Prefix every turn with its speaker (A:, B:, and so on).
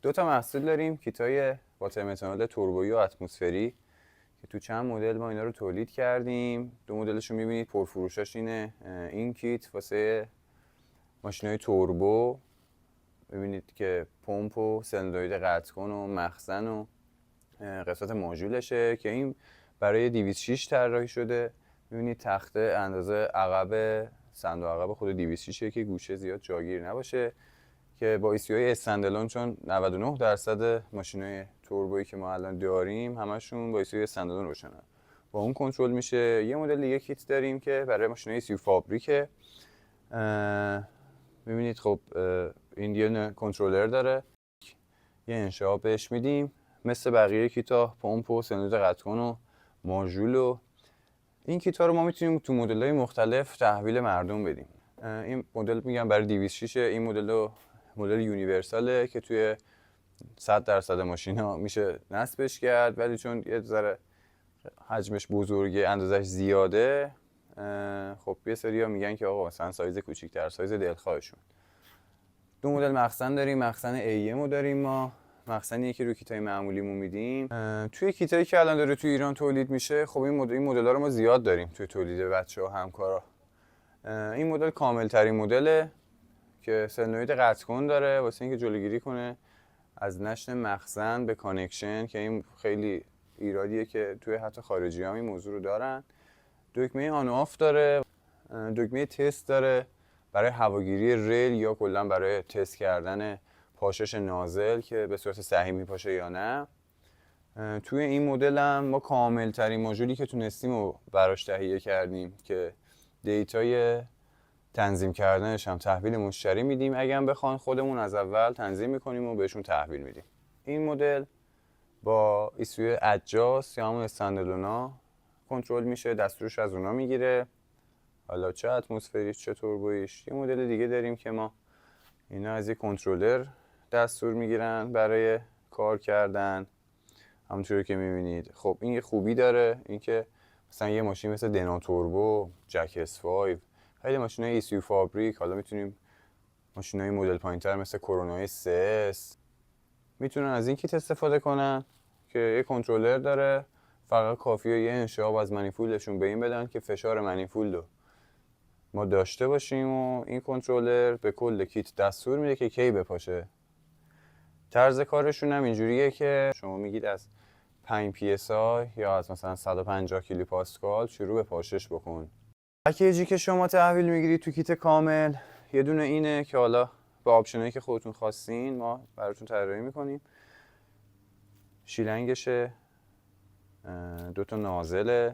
A: دو تا محصول داریم، کیتای واتر متانول توربویی و اتمسفری که تو چند مدل ما اینا رو تولید کردیم. دو مدلش رو می‌بینید، پرفروشاش اینه. این کیت واسه ماشین‌های توربو، می‌بینید که پمپ و سلندروید قطع کن و مخزن و قسمت ماژولشه که این برای 206 طراحی شده. می‌بینید تخته اندازه عقب صندوق عقب خود 206 که گوشه زیاد جاگیر نباشه، که با ایسیوهای استندالون، چون 99% ماشین‌های توربویی که ما الان داریم همشون با ایسیوهای استندالون روشنن، با اون کنترل میشه. یه مدل دیگه کیت داریم که برای ماشین‌های ایسیو فابریکه. می‌بینید خب این یه کنترلر داره، یه انشعاب بهش میدیم مثل بقیه کیتا، پمپ و سلندر قطع کن و ماژول. و این کیتا رو ما میتونیم تو مدل‌های مختلف تحویل مردم بدیم. این مدل میگم برای 206، این مدل یونیورساله که توی 100% ماشینا میشه نصبش کرد، ولی چون یه ذره حجمش بزرگه، اندازش زیاده، خب یه سری‌ها میگن که آقا مثلا سایز کوچیک‌تر، سایز دلخواهشون. دو مدل مخزن داریم، مخزن AM داریم ما، مخزنیه که روی کیتای معمولیمون میدیم. توی کیتایی که الان داره توی ایران تولید میشه، خب این مدل‌ها رو ما زیاد داریم توی تولید بچه‌ها همکارا. این مدل کامل ترین مدله که سلندروید قطع کن داره واسه اینکه جلوگیری کنه از نشت مخزن به کانکشن، که این خیلی ایرادیه که توی حتی خارجی هم این موضوع رو دارن. دکمه آن و آف داره، دکمه تست داره برای هواگیری ریل یا کلا برای تست کردن پاشش نازل که به صورت صحیح میپاشه یا نه. توی این مدل هم ما کامل ترین ماژولی که تونستیم رو براش تهیه کردیم که دیتای تنظیم کردنش هم تحویل مشتری میدیم، اگه هم بخوان خودمون از اول تنظیم میکنیم و بهشون تحویل میدیم. این مدل با ایسوی ادجاس یا همون استندالونا کنترل میشه، دستورش از اونا میگیره، حالا چه اتمسفریش چه توربویش. یه مدل دیگه داریم که ما اینا از یه کنترلر دستور میگیرن برای کار کردن، همونطوری که میبینید. خب این یه خوبی داره، اینکه مثلا یه ماشین مثل دنا توربو، جک S5، خیلی ماشینای ایسیو فابریک، حالا میتونیم ماشینای مدل پایینتر مثل کرونای CS میتونن از این کیت استفاده کنن که یه کنترلر داره. فقط کافیه یه انشعاب از منیفولدشون به این بدن که فشار منیفولد رو ما داشته باشیم و این کنترلر به کل کیت دستور میده که کی بپاشه. طرز کارشون هم اینجوریه که شما میگید از 5 PSI یا از مثلا 150 کیلو پاسکال شروع به پاشش بکن. پکیجی که شما تحویل میگیرید تو کیت کامل یه دونه اینه که حالا با آپشنایی که خودتون خواستین ما براتون طراحی میکنیم. شیلنگشه، 2 تا نازله،